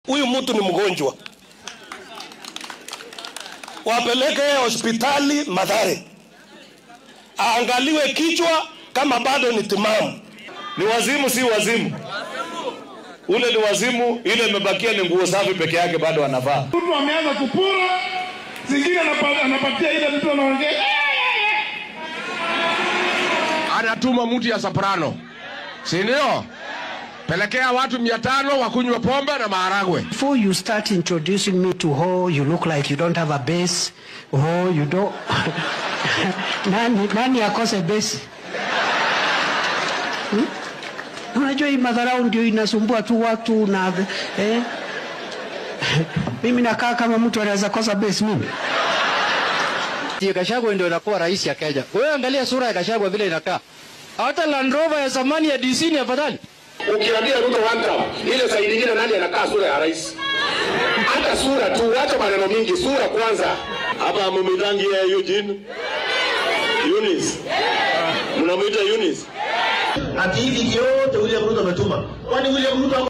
huyu mtu ni mgonjwa, wapeleke hospitali Mathare aangaliwe kichwa kama bado ni timamu. Ni wazimu si wazimu? Ule ni wazimu, ile imebakia ni nguo safi peke yake bado anavaa. Mtu ameanza kupura, zingine anapatia ile mtu anaongea. Anatuma mtu ya soprano. Si ndio? Pelekea watu 500 wakunywe pombe na maharagwe. Before you start introducing me to how you look like you don't have a base, or you don't nani akose base? Unajua hii madharau ndio inasumbua tu watu na mimi nakaa kama mtu anaweza kosa base mimi. Gachagua ndio inakuwa rais ya Kenya. Wewe angalia sura ya Gachagua vile inakaa. Hata Land Rover ya zamani ya DC ni afadhali. Ukiambia Ruto wanta ile saidi nyingine nani anakaa sura ya rais? Hata sura tu, acha maneno mingi, sura kwanza. Hapa mumitangi ya Eugene Eunice. Mnamuita Eunice. Ati hivi yote William Ruto ametuma. Kwani William Ruto